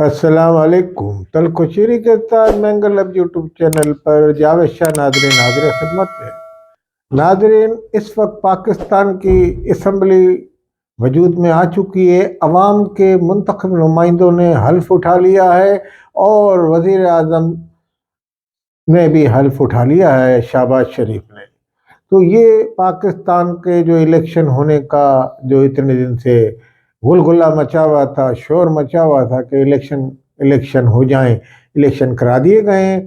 السلام علیکم تلکشیری کے ساتھ مینگل اب یوٹیوب چینل پر جاوید شاہ ناظرین حاضر خدمت ہے۔ ناظرین، اس وقت پاکستان کی اسمبلی وجود میں آ چکی ہے۔ عوام کے منتخب نمائندوں نے حلف اٹھا لیا ہے اور وزیر اعظم نے بھی حلف اٹھا لیا ہے، شہباز شریف نے۔ تو یہ پاکستان کے جو الیکشن ہونے کا جو اتنے دن سے غلغلہ مچا ہوا تھا، شور مچا ہوا تھا کہ الیکشن ہو جائیں، الیکشن کرا دیے گئے ہیں۔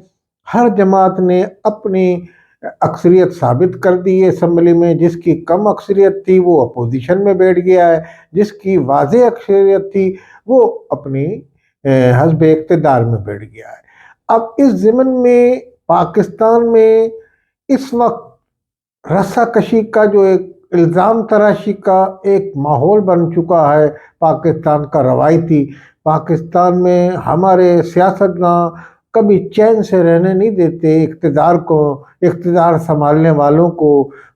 ہر جماعت نے اپنی اکثریت ثابت کر دی ہے اسمبلی میں۔ جس کی کم اکثریت تھی وہ اپوزیشن میں بیٹھ گیا ہے، جس کی واضح اکثریت تھی وہ اپنی حزب اقتدار میں بیٹھ گیا ہے۔ اب اس ضمن میں پاکستان میں اس وقت رسہ کشی کا جو ایک الزام تراشی کا ایک ماحول بن چکا ہے پاکستان کا روایتی۔ پاکستان میں ہمارے سیاستداں کبھی چین سے رہنے نہیں دیتے اقتدار سنبھالنے والوں کو۔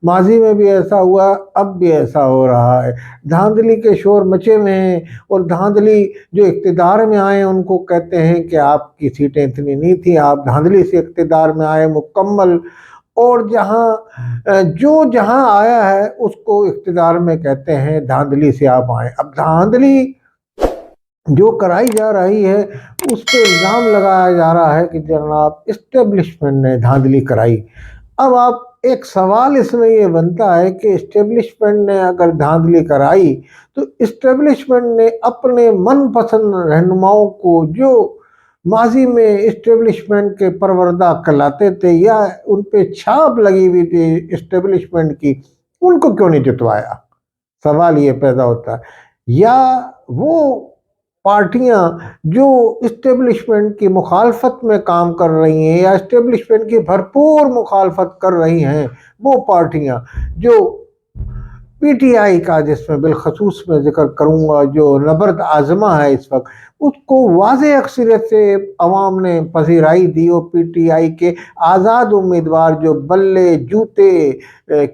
ماضی میں بھی ایسا ہوا، اب بھی ایسا ہو رہا ہے۔ دھاندلی کے شور مچے ہوئے ہیں، اور دھاندلی جو اقتدار میں آئے ان کو کہتے ہیں کہ آپ کی سیٹیں اتنی نہیں تھیں، آپ دھاندلی سے اقتدار میں آئے مکمل، اور جہاں آیا ہے اس کو اقتدار میں کہتے ہیں دھاندلی سے آپ آئے۔ اب دھاندلی جو کرائی جا رہی ہے اس پہ الزام لگایا جا رہا ہے کہ جناب اسٹیبلشمنٹ نے دھاندلی کرائی۔ اب ایک سوال اس میں یہ بنتا ہے کہ اسٹیبلشمنٹ نے اگر دھاندلی کرائی تو اسٹیبلشمنٹ نے اپنے من پسند رہنماؤں کو جو ماضی میں اسٹیبلشمنٹ کے پروردہ کہلاتے تھے یا ان پہ چھاپ لگی ہوئی تھی اسٹیبلشمنٹ کی، ان کو کیوں نہیں جتوایا؟ سوال یہ پیدا ہوتا ہے۔ یا وہ پارٹیاں جو اسٹیبلشمنٹ کی مخالفت میں کام کر رہی ہیں یا اسٹیبلشمنٹ کی بھرپور مخالفت کر رہی ہیں، وہ پارٹیاں جو پی ٹی آئی کا، جس میں بالخصوص میں ذکر کروں گا، جو نبرد آزما ہے اس وقت، اس کو واضح اکثریت سے عوام نے پذیرائی دی، اور پی ٹی آئی کے آزاد امیدوار جو بلے، جوتے،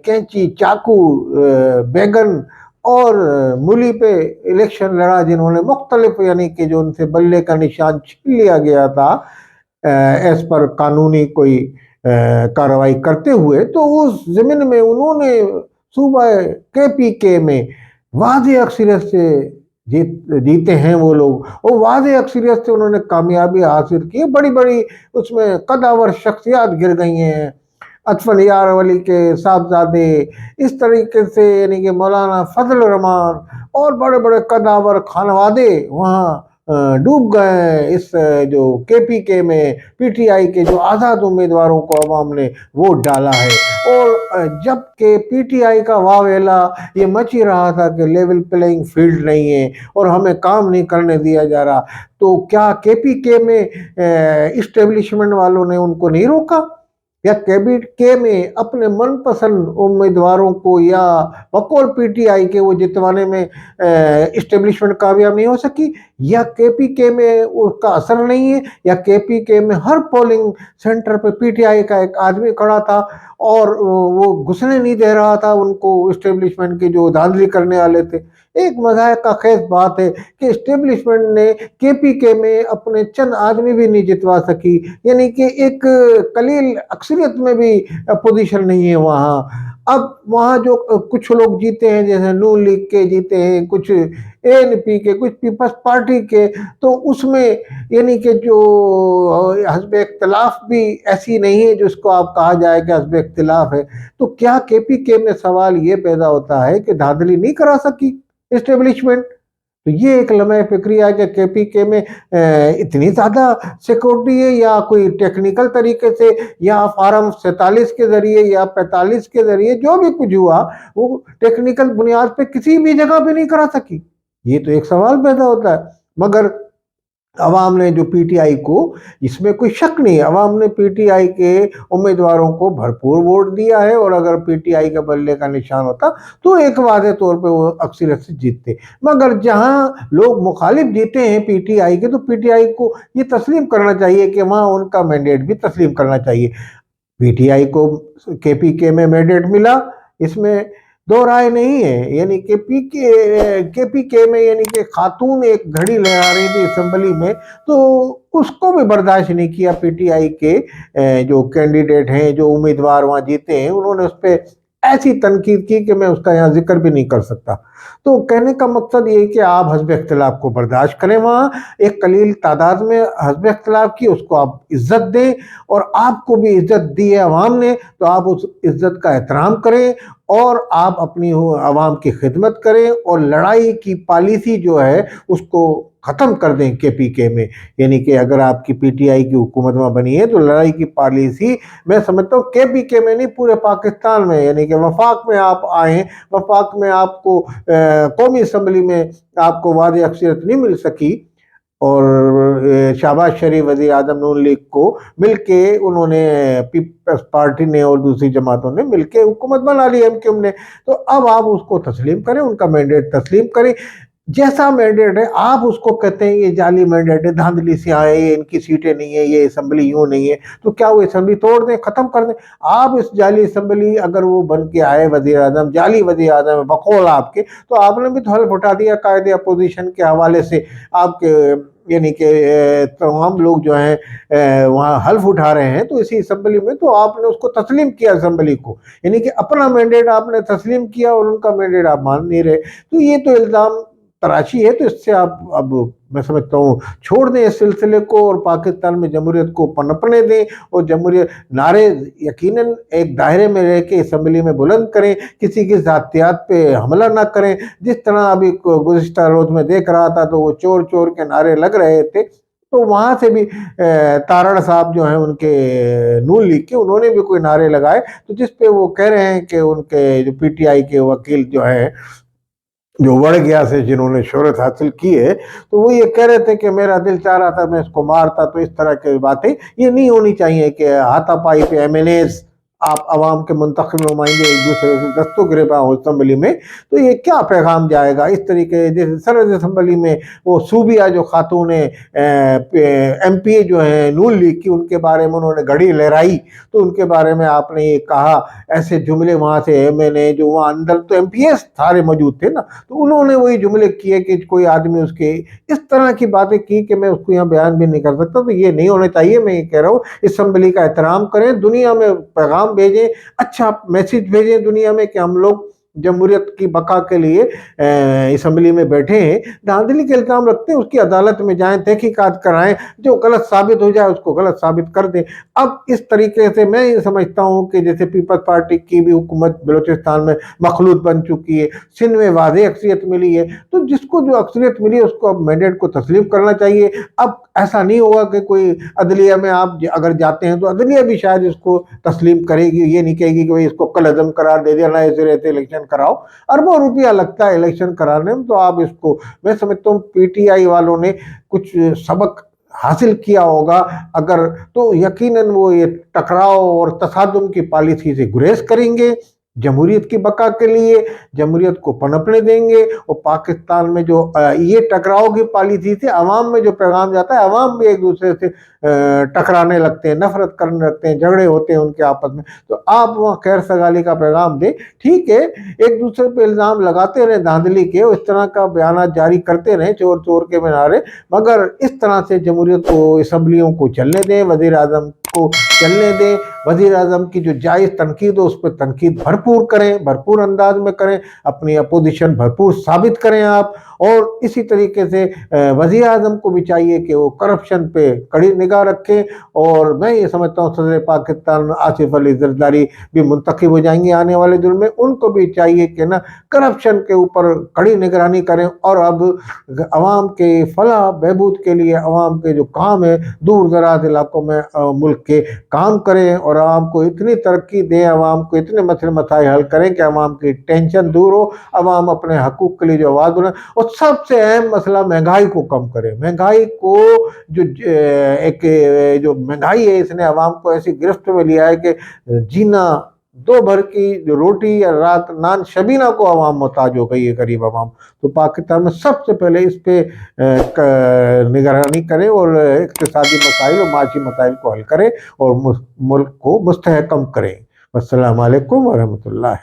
کینچی، چاقو، بیگن اور مولی پہ الیکشن لڑا، جنہوں نے مختلف یعنی کہ جو ان سے بلے کا نشان چھین لیا گیا تھا ایس پر قانونی کوئی کارروائی کرتے ہوئے، تو اس ضمن میں انہوں نے صوبہ کے پی کے میں واضح اکثریت سے جیتے ہیں وہ لوگ، اور واضح اکثریت سے انہوں نے کامیابی حاصل کی۔ بڑی بڑی اس میں قداور شخصیات گر گئی ہیں، اطفال یار ولی کے صاحبزادے، اس طریقے سے یعنی کہ مولانا فضل الرحمان اور بڑے بڑے قداور خانوادے وہاں ڈوب گئے ہیں۔ اس جو کے پی کے میں پی ٹی آئی کے جو آزاد امیدواروں کو عوام نے ووٹ ڈالا ہے، اور جب کہ پی ٹی آئی کا واویلا یہ مچ ہی رہا تھا کہ لیول پلینگ فیلڈ نہیں ہے اور ہمیں کام نہیں کرنے دیا جا رہا، تو کیا کے پی کے میں اسٹیبلشمنٹ والوں نے ان کو نہیں روکا؟ یا کے پی کے میں اپنے من پسند امیدواروں کو یا بقول پی ٹی آئی کے وہ جتوانے میں اسٹیبلشمنٹ کامیاب نہیں ہو سکی؟ یا کے پی کے میں اس کا اثر نہیں ہے؟ یا کے پی کے میں ہر پولنگ سینٹر پہ پی ٹی آئی کا ایک آدمی کھڑا تھا اور وہ گھسنے نہیں دے رہا تھا ان کو، اسٹیبلشمنٹ کے جو دھاندلی کرنے والے تھے؟ ایک مضحک کا خیز بات ہے کہ اسٹیبلشمنٹ نے کے پی کے میں اپنے چند آدمی بھی نہیں جتوا سکی، یعنی کہ ایک قلیل اکثریت میں بھی پوزیشن نہیں ہے وہاں۔ اب وہاں جو کچھ لوگ جیتے ہیں، جیسے نون لیگ کے جیتے ہیں، کچھ اے این پی کے، کچھ پیپلز پارٹی کے، تو اس میں یعنی کہ جو حزب اختلاف بھی ایسی نہیں ہے جس کو آپ کہا جائے کہ حزب اختلاف ہے۔ تو کیا کے پی کے میں سوال یہ پیدا ہوتا ہے کہ دھاندلی نہیں کرا سکی اسٹیبلشمنٹ؟ تو یہ ایک لمحہ فکری ہے کہ کے پی کے میں اتنی زیادہ سیکورٹی ہے، یا کوئی ٹیکنیکل طریقے سے، یا فارم 47 کے ذریعے یا 45 کے ذریعے جو بھی کچھ ہوا وہ ٹیکنیکل بنیاد پہ کسی بھی جگہ پہ نہیں کرا سکی؟ یہ تو ایک سوال پیدا ہوتا ہے۔ مگر عوام نے جو پی ٹی آئی کو، اس میں کوئی شک نہیں، عوام نے پی ٹی آئی کے امیدواروں کو بھرپور ووٹ دیا ہے، اور اگر پی ٹی آئی کا بلے کا نشان ہوتا تو ایک واضح طور پہ وہ اکثریت سے جیتتے۔ مگر جہاں لوگ مخالف جیتے ہیں پی ٹی آئی کے، تو پی ٹی آئی کو یہ تسلیم کرنا چاہیے کہ وہاں ان کا مینڈیٹ بھی تسلیم کرنا چاہیے۔ پی ٹی آئی کو کے پی کے میں مینڈیٹ ملا، اس میں दो राय नहीं है। यानी कि KPK में यानी कि खातून एक घड़ी लगा रही थी असेंबली में, तो उसको भी बर्दाश्त नहीं किया PTI के जो कैंडिडेट हैं, जो उम्मीदवार वहां जीते हैं, उन्होंने उस पर ऐसी तनकीद की कि मैं उसका यहाँ जिक्र भी नहीं कर सकता। तो कहने का मकसद ये है कि आप हस्ब इख्तिलाफ को बर्दाश्त करें, वहाँ एक कलील तादाद में हस्ब इख्तिलाफ की, उसको आप इज्जत दें, और आपको भी इज्जत दी है अवाम ने, तो आप उस इज्जत का एहतराम करें और आप अपनी अवाम की खिदमत करें, और लड़ाई की पॉलिसी जो है उसको ख़त्म कर दें KPK में। यानी कि अगर आपकी PTI की हुकूमत में बनी है तो लड़ाई की पॉलिसी मैं समझता हूँ KPK में नहीं, पूरे पाकिस्तान में, यानी कि वफाक में आप आएँ, वफाक में आपको कौमी असम्बली में आपको वाज़ अक्सरियत नहीं मिल सकी, और शहबाज शरीफ वज़ीर आज़म नून लीग को मिलके उन्होंने, पीपल्स पार्टी ने और दूसरी जमातों ने मिलके हुकूमत बना ली MQM ने। तो अब आप उसको तस्लीम करें, उनका मैंडेट तस्लीम करें, जैसा मैंडेट है। आप उसको कहते हैं ये जाली मैंडेट है, धांधली से आए, इनकी सीटें नहीं है, ये असम्बली यूँ नहीं है, तो क्या वो असम्बली तोड़ दें, ख़त्म कर दें? आप इस जाली असम्बली अगर वो बन के आए वज़ीर आज़म, जाली वज़ीर आज़म बकौल आपके, तो आपने भी तो हल्फ उठा दिया कायदे अपोजिशन के हवाले से। आपके यानी कि तमाम लोग जो हैं वहाँ हल्फ उठा रहे हैं, तो इसी असम्बली में तो आपने उसको तस्लीम किया असम्बली को, यानी कि अपना मैंडेट आपने तस्लीम किया और उनका मैंडेट आप मान नहीं रहे। तो ये तो इल्ज़ाम तराशी है, तो इससे आप अब मैं समझता हूँ छोड़ दें इस सिलसिले को, और पाकिस्तान में जमहूरियत को पनपने दें, और जमहूरियत नारे यकीनन एक दायरे में रह के असम्बली में बुलंद करें, किसी की ज़ातियात पे हमला ना करें। जिस तरह अभी गुज़िश्ता रोज़ में देख रहा था, तो वो चोर चोर के नारे लग रहे थे, तो वहाँ से भी तारण साहब जो हैं उनके नून लीग के, उन्होंने भी कोई नारे लगाए, तो जिस पे वो कह रहे हैं कि उनके जो PTI के वकील जो हैं, जो वड़ गया से जिन्होंने शोहरत हासिल की है, तो वो ये कह रहे थे कि मेरा दिल चाह रहा था मैं इसको मारता। तो इस तरह की बातें ये नहीं होनी चाहिए कि हाथापाई पे MNAs, आप अवाम के मुंतखब नुमाइंदे एक दूसरे से दस्तों गिरबा हो असम्बली में, तो ये क्या पैगाम जाएगा? इस तरीके जैसे सरहद असम्बली में वो सूबिया जो खातून MPA जो हैं नून लीग की, उनके बारे में उन्होंने घड़ी लहराई, तो उनके बारे में आपने ये कहा, ऐसे जुमले वहाँ से MNA जो वहाँ अंदर तो MPA सारे मौजूद थे ना, तो उन्होंने वही जुमले किए कि कोई आदमी उसके इस तरह की बातें की कि मैं उसको यहाँ बयान भी नहीं कर सकता। तो ये नहीं होना चाहिए। मैं ये कह रहा हूँ असम्बली का एहतराम करें, दुनिया में पैगाम भेजें, अच्छा मैसेज भेजें दुनिया में कि हम लोग जमहूरियत की बका के लिए असम्बली में बैठे हैं। धांधली के इल्ज़ाम रखते हैं, उसकी अदालत में जाएं, तहकीकात कराएं, जो गलत साबित हो जाए उसको गलत साबित कर दें। अब इस तरीके से मैं ये समझता हूँ कि जैसे पीपल्स पार्टी की भी हुकूमत बलूचिस्तान में मखलूत बन चुकी है, सिंध में वाज़ेह अक्सरियत मिली है, तो जिसको जो अक्सरियत मिली है उसको अब मैंडेट को तस्लीम करना चाहिए। अब ऐसा नहीं होगा कि कोई अदलिया में आप अगर जाते हैं तो अदलिया भी शायद इसको तस्लीम करेगी, ये नहीं कहेगी कि भाई इसको कल अज़म करार दे दिया, नए सिरे से इलेक्शन कराओ। अरबों रुपया लगता है इलेक्शन कराने में, तो आप इसको, मैं समझता हूँ PTI वालों ने कुछ सबक हासिल किया होगा अगर, तो यकीनन वो ये टकराव और तसादुम की पॉलिसी से गुरेज करेंगे, जमहूरियत की बका के लिए जमहूरियत को पनपने देंगे। और पाकिस्तान में जो ये टकराव की पॉलिसी से अवाम में जो पैगाम जाता है, अवाम भी एक दूसरे से टकराने लगते हैं, नफरत करने लगते हैं, झगड़े होते हैं उनके आपस में। तो आप वहाँ खैर सगाली का पैगाम दें, ठीक है, एक दूसरे पे इल्ज़ाम लगाते रहें धांधली के, इस तरह का बयान जारी करते रहें चोर चोर के नारे, मगर इस तरह से जमहूरियत को, असम्बलियों को चलने दें, वज़ीर आज़म को चलने दें। वज़ीर आज़म की जो जायज़ तनकीद हो उस पर तनकीद भरपूर करें, भरपूर अंदाज में करें, अपनी अपोजिशन भरपूर साबित करें आप। और इसी तरीके से वज़ीर आज़म को भी चाहिए कि वो करप्शन पे कड़ी निगाह रखें। और मैं ये समझता हूँ सदर पाकिस्तान आसिफ अली ज़रदारी भी मुंतखब हो जाएंगे आने वाले दिन में, उनको भी चाहिए कि ना करप्शन के ऊपर कड़ी निगरानी करें, और अब अवाम के फलाह बहबूद के लिए अवाम के जो काम है दूर दराज इलाकों में मुल्क के काम करें, और आवाम को इतनी तरक्की दें, आवाम को इतने मसले मसाइल हल करें कि आवाम की टेंशन दूर हो, आवाम अपने हकूक़ के लिए जो आवाज़ उठाएं। और सबसे अहम मसला महंगाई को कम करें। महंगाई को जो महंगाई है इसने आवाम को ऐसी गिरफ्त में लिया है कि जीना दो भर की जो रोटी या रात नान शबीना को आवाम मोहताज हो गई है, गरीब आवाम। तो पाकिस्तान में सबसे पहले इस पे निगरानी करें और इक़्तिसादी मसाइल और माशी मसाइल को हल करें और मुल्क को मुस्तहकम करें। अस्सलामु अलैकुम व रहमतुल्लाह।